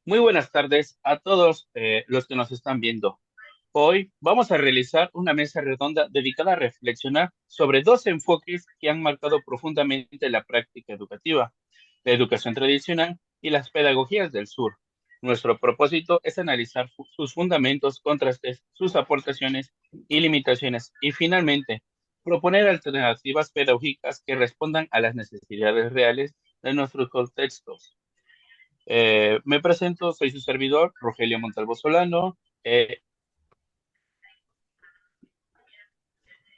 Muy buenas tardes a todos los que nos están viendo. Hoy vamos a realizar una mesa redonda dedicada a reflexionar sobre dos enfoques que han marcado profundamente la práctica educativa, la educación tradicional y las pedagogías del sur. Nuestro propósito es analizar sus fundamentos, contrastes, sus aportaciones y limitaciones y finalmente proponer alternativas pedagógicas que respondan a las necesidades reales de nuestros contextos. Me presento, soy su servidor, Rogelio Montalvo Solano.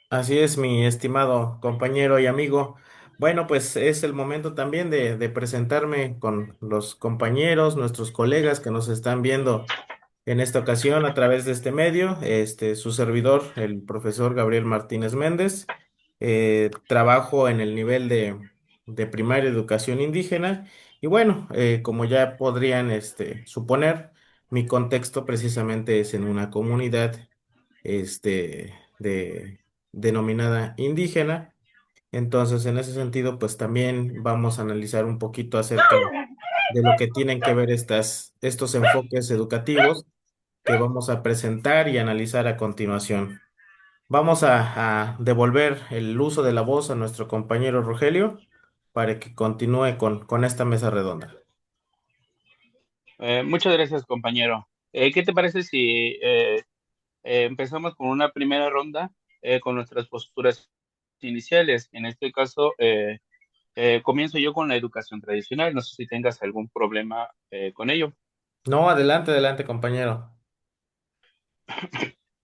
Así es, mi estimado compañero y amigo. Bueno, pues es el momento también de presentarme con los compañeros, nuestros colegas que nos están viendo en esta ocasión a través de este medio. Su servidor, el profesor Gabriel Martínez Méndez. Trabajo en el nivel de primaria educación indígena. Y bueno, como ya podrían suponer, mi contexto precisamente es en una comunidad denominada indígena. Entonces, en ese sentido, pues también vamos a analizar un poquito acerca de lo que tienen que ver estos enfoques educativos que vamos a presentar y analizar a continuación. Vamos a devolver el uso de la voz a nuestro compañero Rogelio para que continúe con esta mesa redonda. Muchas gracias, compañero. ¿Qué te parece si empezamos con una primera ronda con nuestras posturas iniciales? En este caso, comienzo yo con la educación tradicional. No sé si tengas algún problema con ello. No, adelante, adelante, compañero.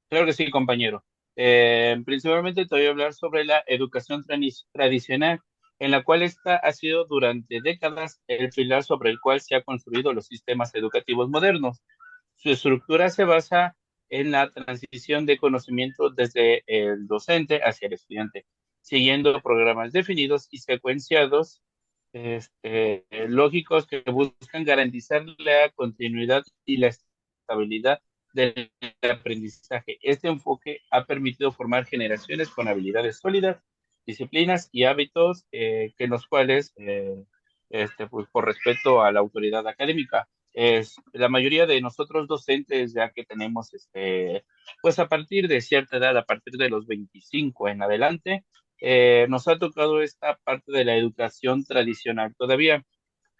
Claro que sí, compañero. Principalmente te voy a hablar sobre la educación tradicional, en la cual esta ha sido durante décadas el pilar sobre el cual se han construido los sistemas educativos modernos. Su estructura se basa en la transición de conocimiento desde el docente hacia el estudiante, siguiendo programas definidos y secuenciados, lógicos que buscan garantizar la continuidad y la estabilidad del aprendizaje. Este enfoque ha permitido formar generaciones con habilidades sólidas, disciplinas y hábitos que en los cuales, pues, por respeto a la autoridad académica, la mayoría de nosotros docentes, ya que tenemos, pues a partir de cierta edad, a partir de los 25 en adelante, nos ha tocado esta parte de la educación tradicional. Todavía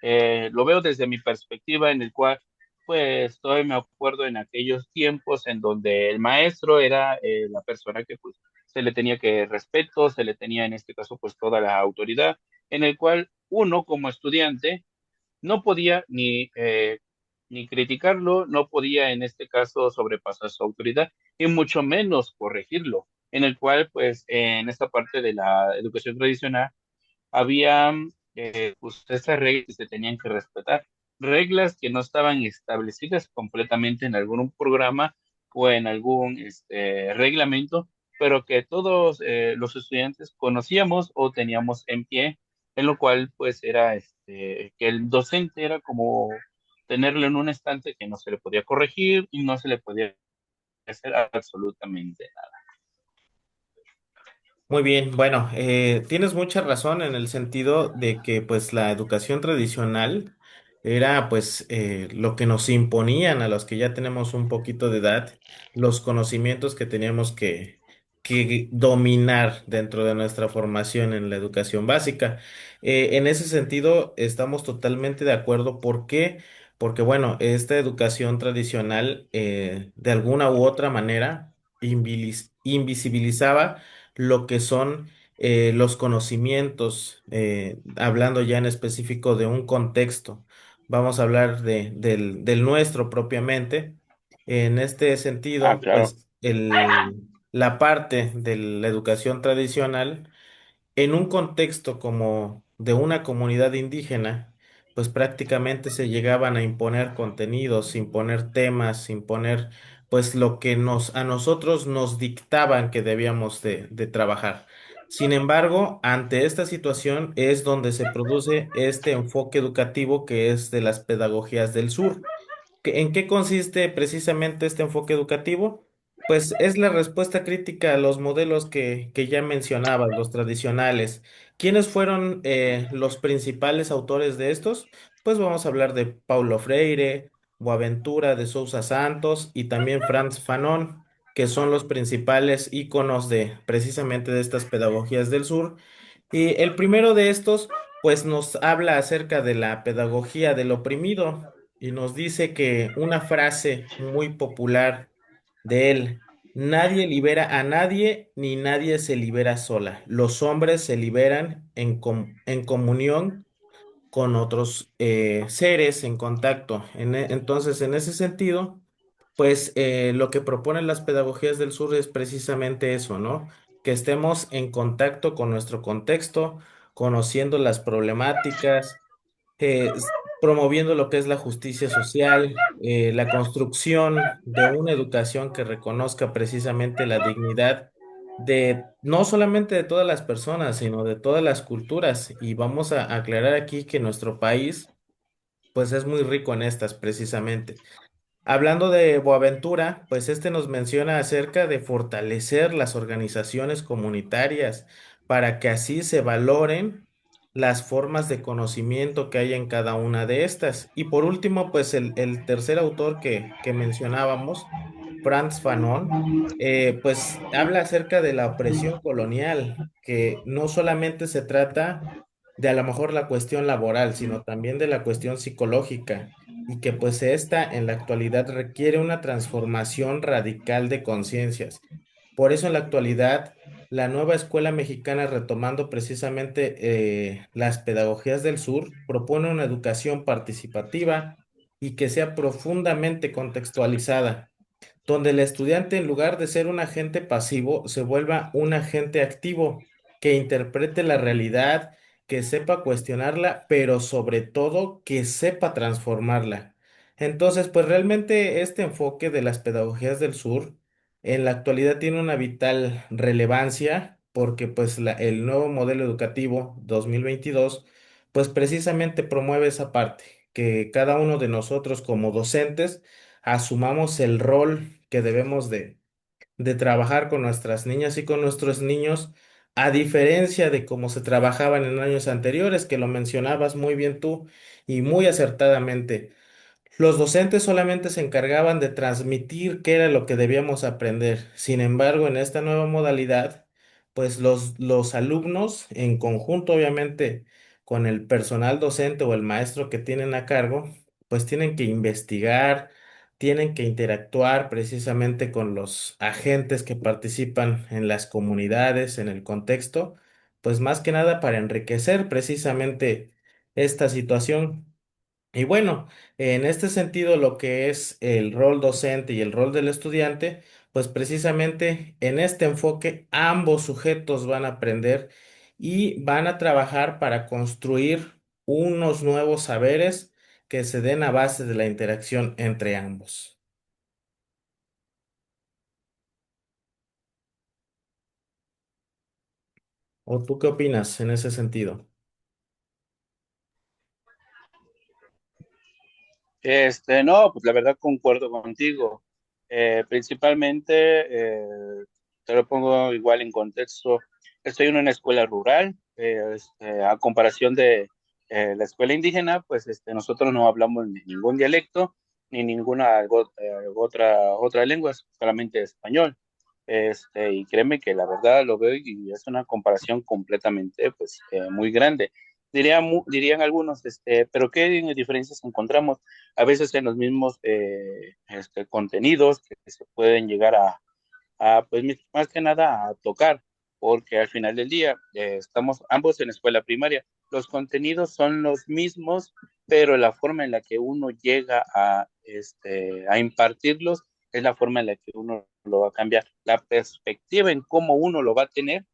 lo veo desde mi perspectiva en el cual, pues, todavía me acuerdo en aquellos tiempos en donde el maestro era la persona que, pues, se le tenía que respeto, se le tenía en este caso, pues, toda la autoridad, en el cual uno como estudiante no podía ni criticarlo, no podía en este caso sobrepasar su autoridad y mucho menos corregirlo, en el cual pues en esta parte de la educación tradicional había pues estas reglas que se tenían que respetar, reglas que no estaban establecidas completamente en algún programa o en algún reglamento, pero que todos los estudiantes conocíamos o teníamos en pie, en lo cual pues era que el docente era como tenerlo en un estante que no se le podía corregir y no se le podía hacer absolutamente nada. Muy bien, bueno, tienes mucha razón en el sentido de que pues la educación tradicional era pues lo que nos imponían a los que ya tenemos un poquito de edad, los conocimientos que teníamos que dominar dentro de nuestra formación en la educación básica. En ese sentido, estamos totalmente de acuerdo. ¿Por qué? Porque bueno, esta educación tradicional de alguna u otra manera invisibilizaba lo que son los conocimientos, hablando ya en específico de un contexto. Vamos a hablar del nuestro propiamente. En este Ah, sentido, claro. pues la parte de la educación tradicional en un contexto como de una comunidad indígena, pues prácticamente se llegaban a imponer contenidos, imponer temas, imponer pues lo que a nosotros nos dictaban que debíamos de trabajar. Sin embargo, ante esta situación es donde se produce este enfoque educativo que es de las pedagogías del sur. ¿En qué consiste precisamente este enfoque educativo? Pues es la respuesta crítica a los modelos que ya mencionabas, los tradicionales. ¿Quiénes fueron los principales autores de estos? Pues vamos a hablar de Paulo Freire, Boaventura de Sousa Santos y también Frantz Fanon, que son los principales íconos de precisamente de estas pedagogías del sur. Y el primero de estos, pues nos habla acerca de la pedagogía del oprimido y nos dice que una frase muy popular de él: nadie libera a nadie ni nadie se libera sola. Los hombres se liberan en comunión con otros seres en contacto. Entonces, en ese sentido, pues lo que proponen las pedagogías del sur es precisamente eso, ¿no? Que estemos en contacto con nuestro contexto, conociendo las problemáticas, promoviendo lo que es la justicia social, la construcción de una educación que reconozca precisamente la dignidad de no solamente de todas las personas, sino de todas las culturas. Y vamos a aclarar aquí que nuestro país, pues es muy rico en estas precisamente. Hablando de Boaventura, pues este nos menciona acerca de fortalecer las organizaciones comunitarias para que así se valoren las formas de conocimiento que hay en cada una de estas. Y por último, pues el tercer autor que mencionábamos, Frantz Fanon, pues habla acerca de la opresión colonial, que no solamente se trata de a lo mejor la cuestión laboral, sino también de la cuestión psicológica y que pues esta en la actualidad requiere una transformación radical de conciencias. Por eso en la actualidad la nueva escuela mexicana, retomando precisamente las pedagogías del sur, propone una educación participativa y que sea profundamente contextualizada, donde el estudiante, en lugar de ser un agente pasivo, se vuelva un agente activo, que interprete la realidad, que sepa cuestionarla, pero sobre todo que sepa transformarla. Entonces, pues realmente este enfoque de las pedagogías del sur en la actualidad tiene una vital relevancia porque pues el nuevo modelo educativo 2022 pues precisamente promueve esa parte, que cada uno de nosotros como docentes asumamos el rol que debemos de trabajar con nuestras niñas y con nuestros niños, a diferencia de cómo se trabajaban en años anteriores, que lo mencionabas muy bien tú y muy acertadamente. Los docentes solamente se encargaban de transmitir qué era lo que debíamos aprender. Sin embargo, en esta nueva modalidad, pues los alumnos, en conjunto obviamente con el personal docente o el maestro que tienen a cargo, pues tienen que investigar, tienen que interactuar precisamente con los agentes que participan en las comunidades, en el contexto, pues más que nada para enriquecer precisamente esta situación. Y bueno, en este sentido, lo que es el rol docente y el rol del estudiante, pues precisamente en este enfoque ambos sujetos van a aprender y van a trabajar para construir unos nuevos saberes que se den a base de la interacción entre ambos. ¿O tú qué opinas en ese sentido? No, pues la verdad concuerdo contigo. Principalmente, te lo pongo igual en contexto. Estoy en una escuela rural, a comparación de la escuela indígena, pues nosotros no hablamos ni ningún dialecto ni ninguna otra lengua, solamente español. Y créeme que la verdad lo veo y es una comparación completamente, pues, muy grande. Dirían algunos, pero ¿qué diferencias encontramos? A veces en los mismos contenidos que se pueden llegar pues más que nada a tocar, porque al final del día estamos ambos en escuela primaria. Los contenidos son los mismos, pero la forma en la que uno llega a impartirlos es la forma en la que uno lo va a cambiar. La perspectiva en cómo uno lo va a tener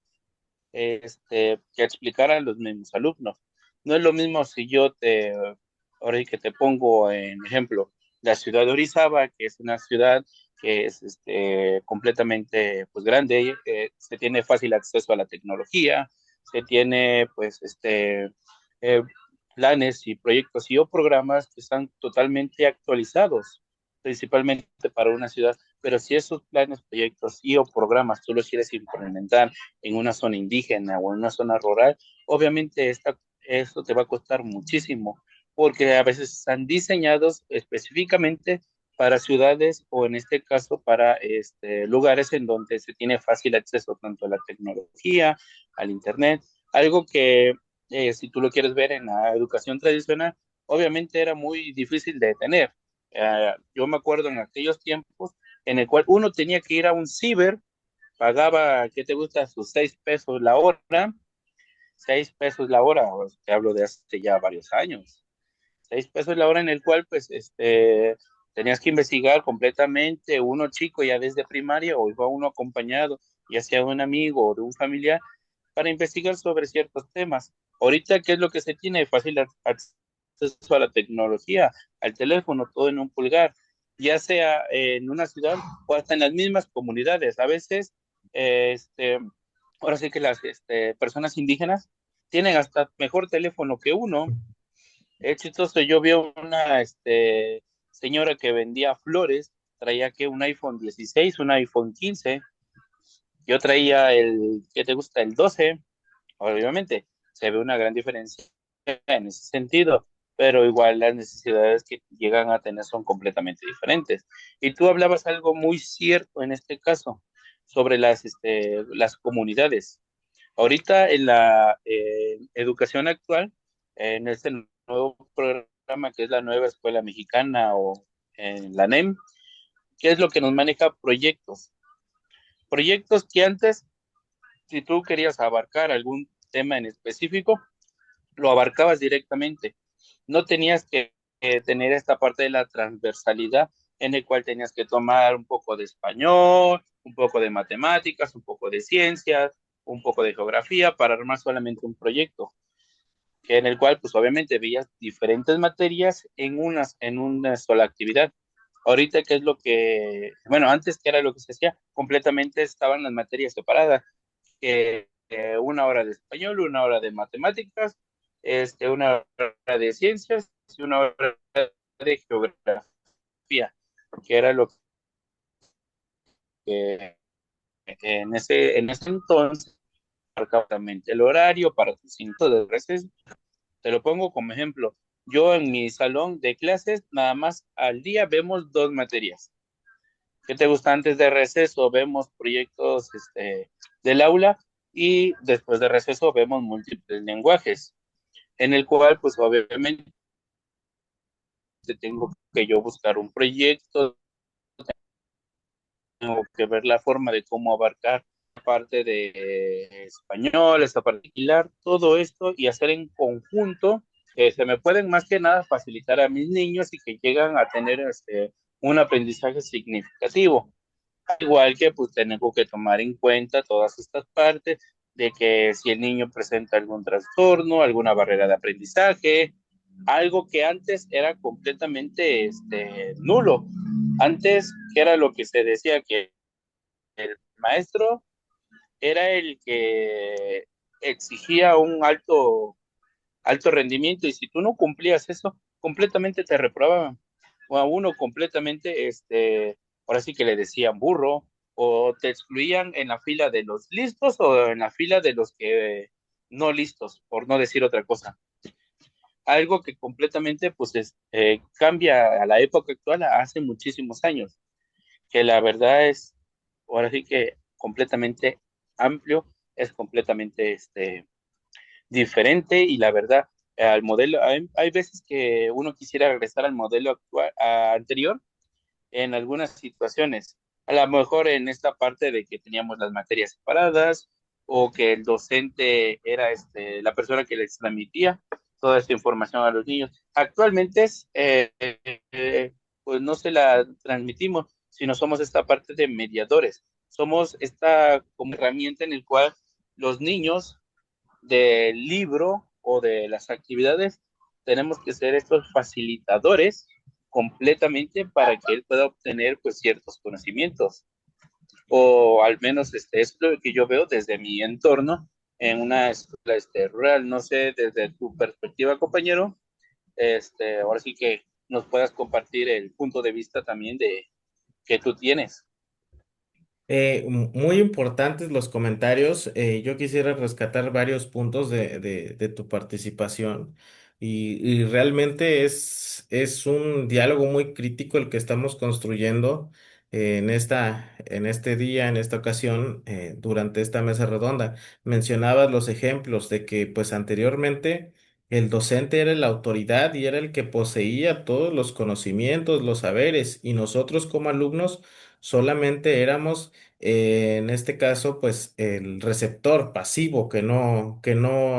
que explicar a los mismos alumnos. No es lo mismo si ahora sí que te pongo en ejemplo, la ciudad de Orizaba, que es una ciudad que es completamente pues grande, se tiene fácil acceso a la tecnología, se tiene pues eh, planes y proyectos y o programas que están totalmente actualizados, principalmente para una ciudad. Pero si esos planes, proyectos y o programas tú los quieres implementar en una zona indígena o en una zona rural, obviamente esto te va a costar muchísimo, porque a veces están diseñados específicamente para ciudades o en este caso para lugares en donde se tiene fácil acceso tanto a la tecnología, al internet, algo que si tú lo quieres ver en la educación tradicional, obviamente era muy difícil de tener. Yo me acuerdo en aquellos tiempos en el cual uno tenía que ir a un ciber, pagaba, ¿qué te gusta? Sus 6 pesos la hora, 6 pesos la hora, te hablo de hace ya varios años. 6 pesos la hora en el cual pues tenías que investigar completamente, uno chico ya desde primaria o iba uno acompañado, ya sea de un amigo o de un familiar, para investigar sobre ciertos temas. Ahorita, ¿qué es lo que se tiene? Fácil acceso a la tecnología, al teléfono, todo en un pulgar, ya sea en una ciudad o hasta en las mismas comunidades. A veces, ahora sí que las personas indígenas tienen hasta mejor teléfono que uno. Es chistoso, yo vi una señora que vendía flores, traía que un iPhone 16, un iPhone 15, yo traía ¿qué te gusta? El 12, obviamente, se ve una gran diferencia en ese sentido, pero igual las necesidades que llegan a tener son completamente diferentes. Y tú hablabas algo muy cierto en este caso sobre las comunidades. Ahorita en la educación actual, en este nuevo programa que es la nueva escuela mexicana o en la NEM, ¿qué es lo que nos maneja? Proyectos. Proyectos que antes, si tú querías abarcar algún tema en específico, lo abarcabas directamente. No tenías que tener esta parte de la transversalidad en el cual tenías que tomar un poco de español, un poco de matemáticas, un poco de ciencias, un poco de geografía para armar solamente un proyecto, que en el cual pues obviamente veías diferentes materias en una sola actividad. Ahorita, ¿qué es lo que, bueno, antes que era lo que se hacía? Completamente estaban las materias separadas, que una hora de español, una hora de matemáticas, una hora de ciencias y una hora de geografía, que era lo que en ese entonces marcaba también el horario para tus cinco de receso. Te lo pongo como ejemplo. Yo en mi salón de clases, nada más al día vemos dos materias. ¿Qué te gusta? Antes de receso vemos proyectos del aula y después de receso vemos múltiples lenguajes, en el cual pues obviamente tengo que yo buscar un proyecto, tengo que ver la forma de cómo abarcar parte de español, esta particular, todo esto y hacer en conjunto, se me pueden más que nada facilitar a mis niños y que llegan a tener un aprendizaje significativo. Igual que pues tengo que tomar en cuenta todas estas partes de que si el niño presenta algún trastorno, alguna barrera de aprendizaje, algo que antes era completamente nulo. Antes, que era lo que se decía que el maestro era el que exigía un alto rendimiento y si tú no cumplías eso, completamente te reprobaban. O a uno completamente, ahora sí que le decían burro, o te excluían en la fila de los listos o en la fila de los que no listos, por no decir otra cosa. Algo que completamente pues cambia a la época actual a hace muchísimos años, que la verdad es, ahora sí que completamente amplio, es completamente diferente y la verdad, al modelo, hay veces que uno quisiera regresar al modelo actual, anterior en algunas situaciones. A lo mejor en esta parte de que teníamos las materias separadas o que el docente era la persona que les transmitía toda esta información a los niños. Actualmente pues no se la transmitimos, sino somos esta parte de mediadores. Somos esta como herramienta en el cual los niños del libro o de las actividades, tenemos que ser estos facilitadores completamente para que él pueda obtener pues ciertos conocimientos o al menos es lo que yo veo desde mi entorno en una escuela rural. No sé, desde tu perspectiva, compañero, ahora sí que nos puedas compartir el punto de vista también de que tú tienes. Muy importantes los comentarios. Yo quisiera rescatar varios puntos de tu participación. y realmente es un diálogo muy crítico el que estamos construyendo en este día, en esta ocasión, durante esta mesa redonda. Mencionabas los ejemplos de que pues anteriormente el docente era la autoridad y era el que poseía todos los conocimientos, los saberes, y nosotros como alumnos solamente éramos, en este caso, pues el receptor pasivo, que no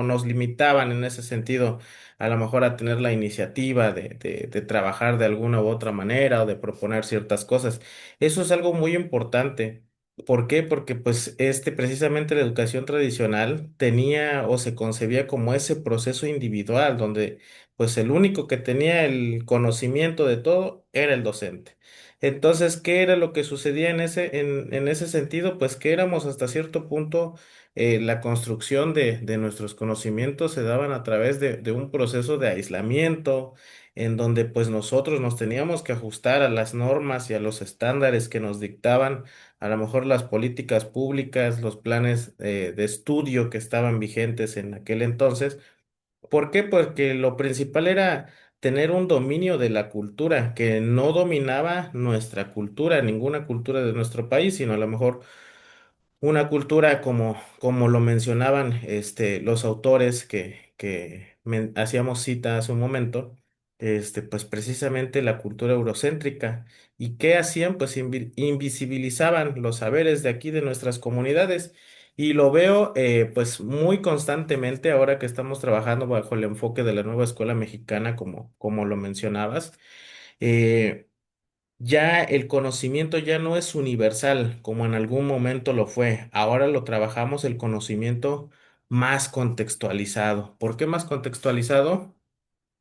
nos limitaban en ese sentido, a lo mejor a tener la iniciativa de trabajar de alguna u otra manera o de proponer ciertas cosas. Eso es algo muy importante. ¿Por qué? Porque pues precisamente la educación tradicional tenía o se concebía como ese proceso individual donde pues el único que tenía el conocimiento de todo era el docente. Entonces, ¿qué era lo que sucedía en ese sentido? Pues que éramos hasta cierto punto, la construcción de nuestros conocimientos se daban a través de un proceso de aislamiento, en donde pues nosotros nos teníamos que ajustar a las normas y a los estándares que nos dictaban a lo mejor las políticas públicas, los planes de estudio que estaban vigentes en aquel entonces. ¿Por qué? Porque lo principal era tener un dominio de la cultura, que no dominaba nuestra cultura, ninguna cultura de nuestro país, sino a lo mejor una cultura como lo mencionaban los autores que hacíamos cita hace un momento, pues precisamente la cultura eurocéntrica. ¿Y qué hacían? Pues invisibilizaban los saberes de aquí, de nuestras comunidades. Y lo veo pues muy constantemente ahora que estamos trabajando bajo el enfoque de la nueva escuela mexicana, como lo mencionabas. Eh, ya el conocimiento ya no es universal como en algún momento lo fue. Ahora lo trabajamos el conocimiento más contextualizado. ¿Por qué más contextualizado?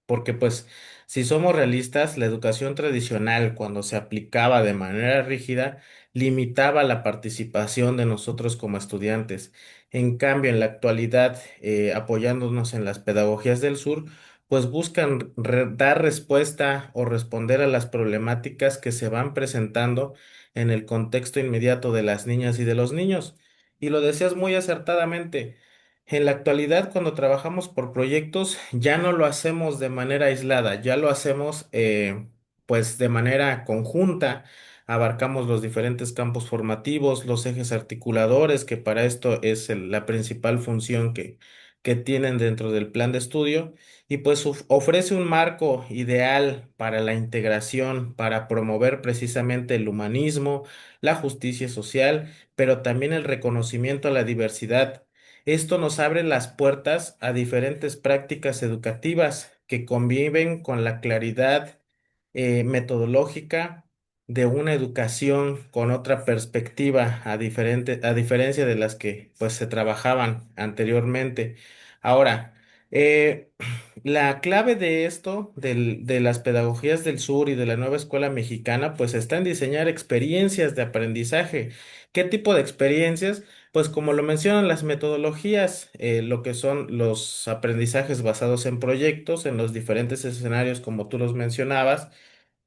Porque pues si somos realistas, la educación tradicional cuando se aplicaba de manera rígida limitaba la participación de nosotros como estudiantes. En cambio, en la actualidad, apoyándonos en las pedagogías del sur, pues buscan dar respuesta o responder a las problemáticas que se van presentando en el contexto inmediato de las niñas y de los niños. Y lo decías muy acertadamente. En la actualidad, cuando trabajamos por proyectos, ya no lo hacemos de manera aislada, ya lo hacemos pues de manera conjunta. Abarcamos los diferentes campos formativos, los ejes articuladores, que para esto es la principal función que tienen dentro del plan de estudio, y pues ofrece un marco ideal para la integración, para promover precisamente el humanismo, la justicia social, pero también el reconocimiento a la diversidad. Esto nos abre las puertas a diferentes prácticas educativas que conviven con la claridad metodológica de una educación con otra perspectiva a diferencia de las que pues se trabajaban anteriormente. Ahora, eh, la clave de esto, de las pedagogías del sur y de la nueva escuela mexicana, pues está en diseñar experiencias de aprendizaje. ¿Qué tipo de experiencias? Pues como lo mencionan las metodologías, lo que son los aprendizajes basados en proyectos, en los diferentes escenarios como tú los mencionabas,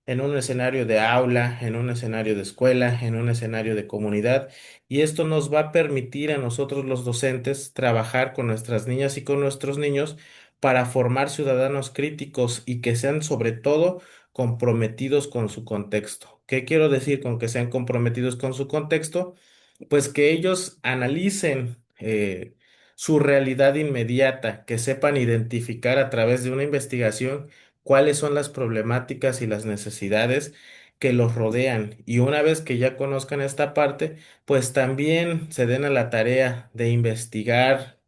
en un escenario de aula, en un escenario de escuela, en un escenario de comunidad. Y esto nos va a permitir a nosotros los docentes trabajar con nuestras niñas y con nuestros niños para formar ciudadanos críticos y que sean sobre todo comprometidos con su contexto. ¿Qué quiero decir con que sean comprometidos con su contexto? Pues que ellos analicen su realidad inmediata, que sepan identificar a través de una investigación cuáles son las problemáticas y las necesidades que los rodean. Y una vez que ya conozcan esta parte, pues también se den a la tarea de investigar,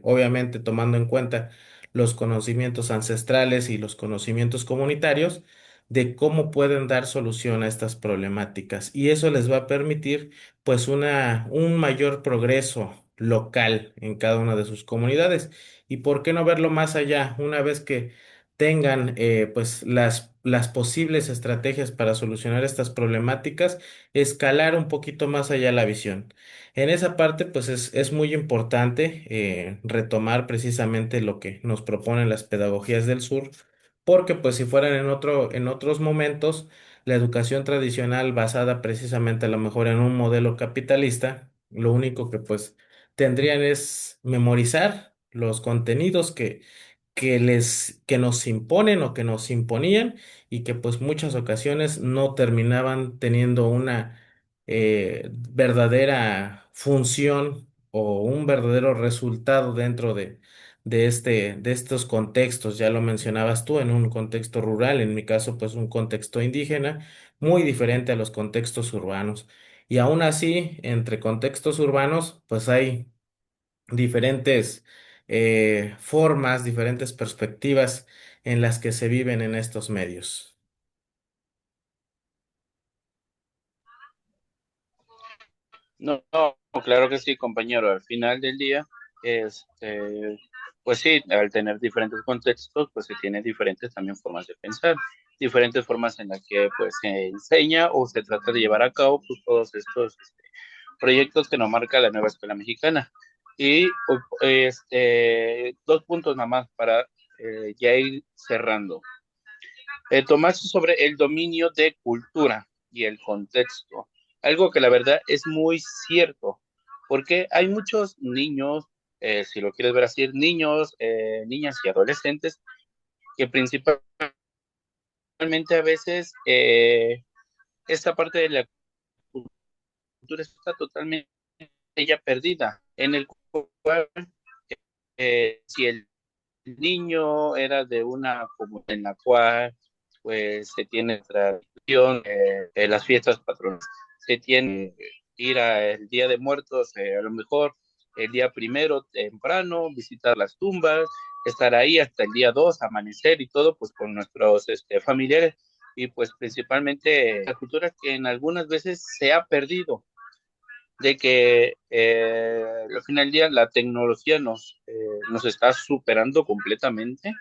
obviamente tomando en cuenta los conocimientos ancestrales y los conocimientos comunitarios de cómo pueden dar solución a estas problemáticas. Y eso les va a permitir pues un mayor progreso local en cada una de sus comunidades. ¿Y por qué no verlo más allá? Una vez que tengan pues las posibles estrategias para solucionar estas problemáticas, escalar un poquito más allá la visión. En esa parte pues es muy importante retomar precisamente lo que nos proponen las pedagogías del sur, porque pues si fueran en otros momentos, la educación tradicional basada precisamente a lo mejor en un modelo capitalista, lo único que pues tendrían es memorizar los contenidos que nos imponen o que nos imponían y que pues muchas ocasiones no terminaban teniendo una verdadera función o un verdadero resultado dentro de estos contextos. Ya lo mencionabas tú, en un contexto rural, en mi caso pues un contexto indígena, muy diferente a los contextos urbanos. Y aún así, entre contextos urbanos, pues hay diferentes formas, diferentes perspectivas en las que se viven en estos medios. No, no, claro que sí, compañero. Al final del día, pues sí, al tener diferentes contextos, pues se tiene diferentes también formas de pensar, diferentes formas en las que pues se enseña o se trata de llevar a cabo pues, todos estos proyectos que nos marca la nueva escuela mexicana. Y dos puntos nada más para ya ir cerrando. Tomás sobre el dominio de cultura y el contexto, algo que la verdad es muy cierto, porque hay muchos niños, si lo quieres ver así, niños, niñas y adolescentes que principalmente a veces esta parte de la cultura está totalmente ya perdida, en el cual si el niño era de una comunidad en la cual pues se tiene tradición, las fiestas patronas, se tiene ir el Día de Muertos, a lo mejor el día primero temprano, visitar las tumbas, estar ahí hasta el día 2 amanecer y todo, pues con nuestros familiares y pues principalmente la cultura que en algunas veces se ha perdido de que al final del día la tecnología nos está superando completamente,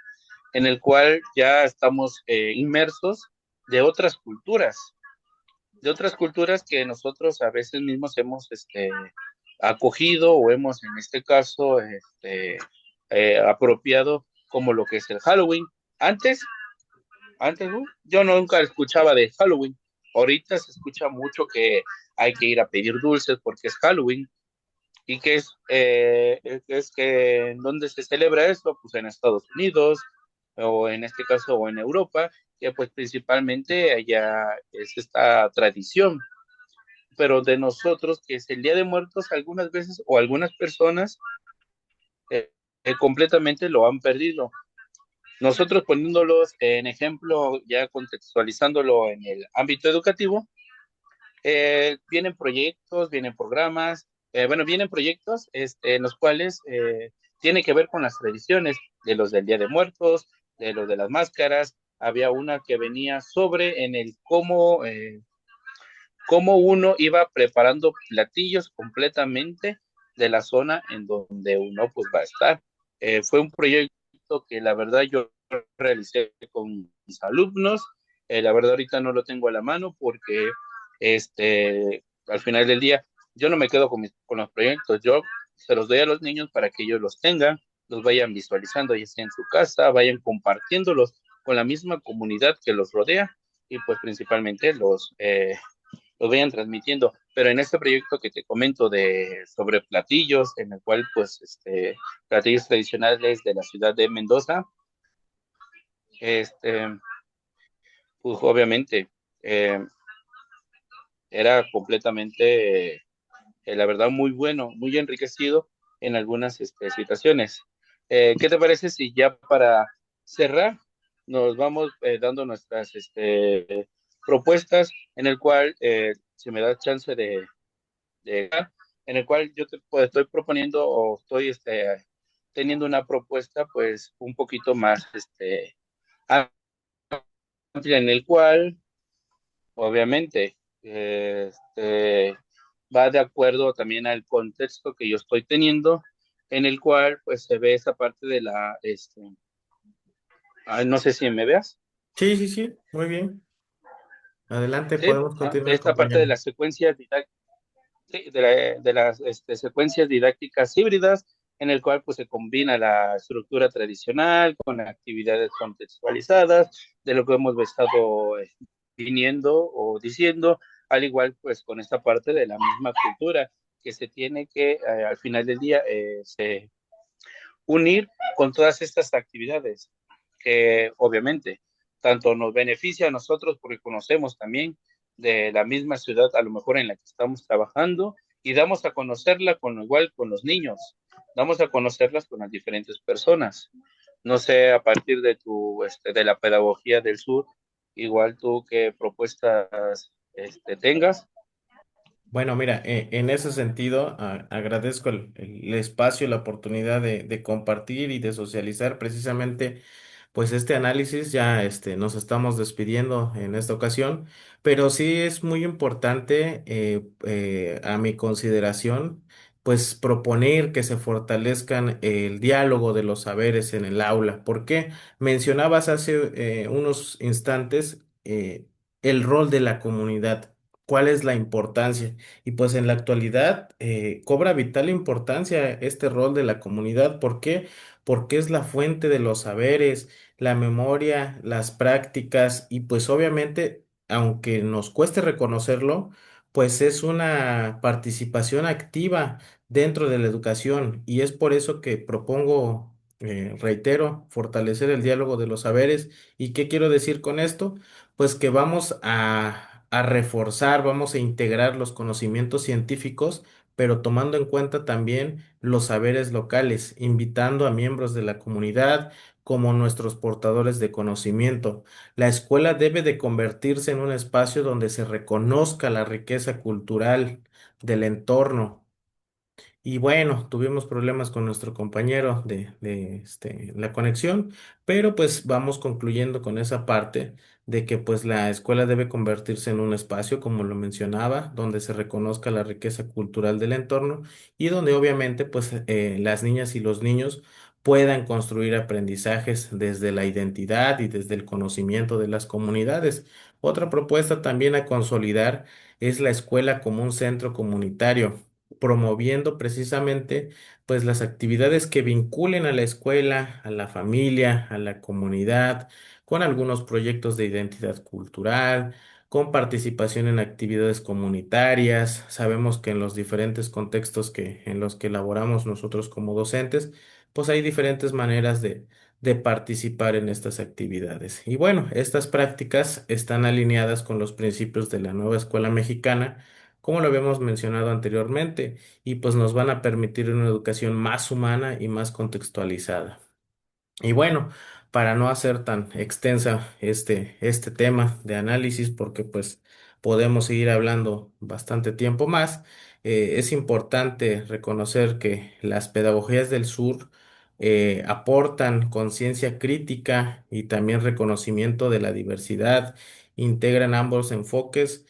en el cual ya estamos inmersos de de otras culturas que nosotros a veces mismos hemos acogido o hemos en este caso apropiado como lo que es el Halloween. Antes, yo nunca escuchaba de Halloween. Ahorita se escucha mucho que hay que ir a pedir dulces porque es Halloween. ¿Y qué es que en dónde se celebra esto? Pues en Estados Unidos, o en este caso, o en Europa, que pues principalmente allá es esta tradición. Pero de nosotros, que es el Día de Muertos, algunas veces o algunas personas eh, completamente lo han perdido. Nosotros poniéndolos en ejemplo, ya contextualizándolo en el ámbito educativo, vienen proyectos, vienen programas, bueno, vienen proyectos en los cuales tiene que ver con las tradiciones de los del Día de Muertos, de los de las máscaras. Había una que venía sobre en el cómo uno iba preparando platillos completamente de la zona en donde uno pues va a estar. Fue un proyecto que la verdad yo realicé con mis alumnos. La verdad ahorita no lo tengo a la mano porque al final del día yo no me quedo con los proyectos, yo se los doy a los niños para que ellos los tengan, los vayan visualizando ya sea en su casa, vayan compartiéndolos con la misma comunidad que los rodea y pues principalmente los vayan transmitiendo. Pero en este proyecto que te comento de sobre platillos, en el cual pues platillos tradicionales de la ciudad de Mendoza, este pues obviamente eh, era completamente la verdad muy bueno, muy enriquecido en algunas situaciones. ¿Qué te parece si ya para cerrar nos vamos dando nuestras propuestas en el cual si me da chance de en el cual yo pues, estoy proponiendo o estoy teniendo una propuesta pues un poquito más amplia en el cual obviamente va de acuerdo también al contexto que yo estoy teniendo en el cual pues se ve esa parte de no sé si me veas. Sí, sí, sí, muy bien. Adelante, Sí, podemos de continuar, esta parte de compañero. las secuencias didácticas. Sí, de las secuencias didácticas híbridas, en el cual pues se combina la estructura tradicional con actividades contextualizadas, de lo que hemos estado viniendo o diciendo, al igual pues con esta parte de la misma cultura que se tiene que al final del día unir con todas estas actividades que obviamente tanto nos beneficia a nosotros porque conocemos también de la misma ciudad a lo mejor en la que estamos trabajando y damos a conocerla con igual con los niños, damos a conocerlas con las diferentes personas. No sé, a partir de de la pedagogía del sur, igual tú qué propuestas tengas. Bueno, mira, en ese sentido, agradezco el espacio, la oportunidad de compartir y de socializar precisamente, pues este análisis. Ya nos estamos despidiendo en esta ocasión, pero sí es muy importante, a mi consideración, pues proponer que se fortalezcan el diálogo de los saberes en el aula. ¿Por qué? Mencionabas hace unos instantes el rol de la comunidad. ¿Cuál es la importancia? Y pues en la actualidad cobra vital importancia este rol de la comunidad. ¿Por qué? Porque es la fuente de los saberes, la memoria, las prácticas y pues obviamente, aunque nos cueste reconocerlo, pues es una participación activa dentro de la educación y es por eso que propongo, reitero, fortalecer el diálogo de los saberes. ¿Y qué quiero decir con esto? Pues que vamos a reforzar, vamos a integrar los conocimientos científicos, pero tomando en cuenta también los saberes locales, invitando a miembros de la comunidad como nuestros portadores de conocimiento. La escuela debe de convertirse en un espacio donde se reconozca la riqueza cultural del entorno. Y bueno, tuvimos problemas con nuestro compañero de la conexión, pero pues vamos concluyendo con esa parte de que pues la escuela debe convertirse en un espacio, como lo mencionaba, donde se reconozca la riqueza cultural del entorno y donde obviamente pues las niñas y los niños puedan construir aprendizajes desde la identidad y desde el conocimiento de las comunidades. Otra propuesta también a consolidar es la escuela como un centro comunitario, promoviendo precisamente pues las actividades que vinculen a la escuela, a la familia, a la comunidad, con algunos proyectos de identidad cultural, con participación en actividades comunitarias. Sabemos que en los diferentes contextos en los que elaboramos nosotros como docentes, pues hay diferentes maneras de participar en estas actividades. Y bueno, estas prácticas están alineadas con los principios de la nueva escuela mexicana, como lo habíamos mencionado anteriormente, y pues nos van a permitir una educación más humana y más contextualizada. Y bueno, para no hacer tan extensa este tema de análisis, porque pues podemos seguir hablando bastante tiempo más, es importante reconocer que las pedagogías del sur aportan conciencia crítica y también reconocimiento de la diversidad, integran ambos enfoques.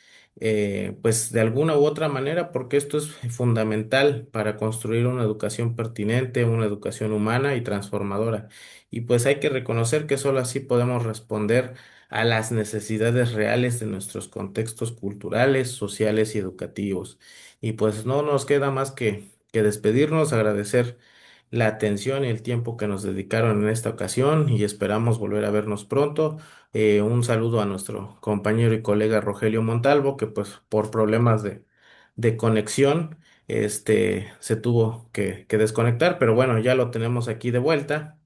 Pues de alguna u otra manera, porque esto es fundamental para construir una educación pertinente, una educación humana y transformadora. Y pues hay que reconocer que solo así podemos responder a las necesidades reales de nuestros contextos culturales, sociales y educativos. Y pues no nos queda más que despedirnos, agradecer la atención y el tiempo que nos dedicaron en esta ocasión y esperamos volver a vernos pronto. Un saludo a nuestro compañero y colega Rogelio Montalvo, que pues por problemas de conexión, se tuvo que desconectar, pero bueno, ya lo tenemos aquí de vuelta.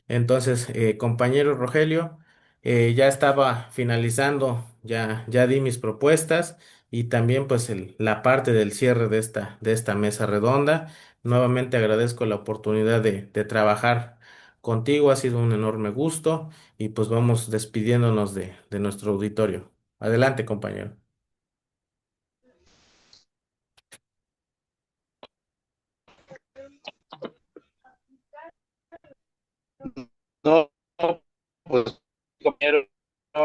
Entonces, compañero Rogelio, ya estaba finalizando, ya di mis propuestas y también pues la parte del cierre de esta mesa redonda. Nuevamente agradezco la oportunidad de trabajar contigo, ha sido un enorme gusto y pues vamos despidiéndonos de nuestro auditorio. Adelante, compañero. No, pues compañero, no,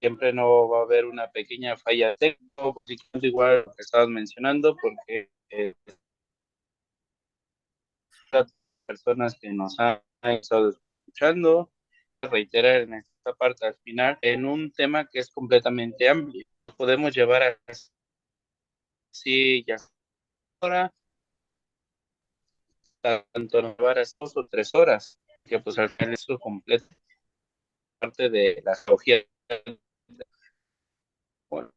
siempre no va a haber una pequeña falla técnica, igual lo que estabas mencionando, porque las personas que nos han estado escuchando, reiterar en esta parte al final, en un tema que es completamente amplio. Podemos llevar así ya ahora, tanto nos llevar a 2 o 3 horas, que pues al final eso completa parte de la geología. Bueno,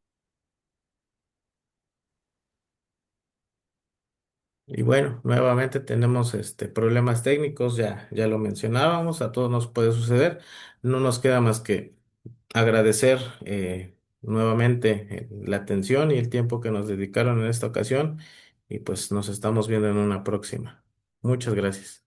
Y bueno, nuevamente tenemos problemas técnicos, ya lo mencionábamos, a todos nos puede suceder. No nos queda más que agradecer nuevamente la atención y el tiempo que nos dedicaron en esta ocasión y pues nos estamos viendo en una próxima. Muchas gracias.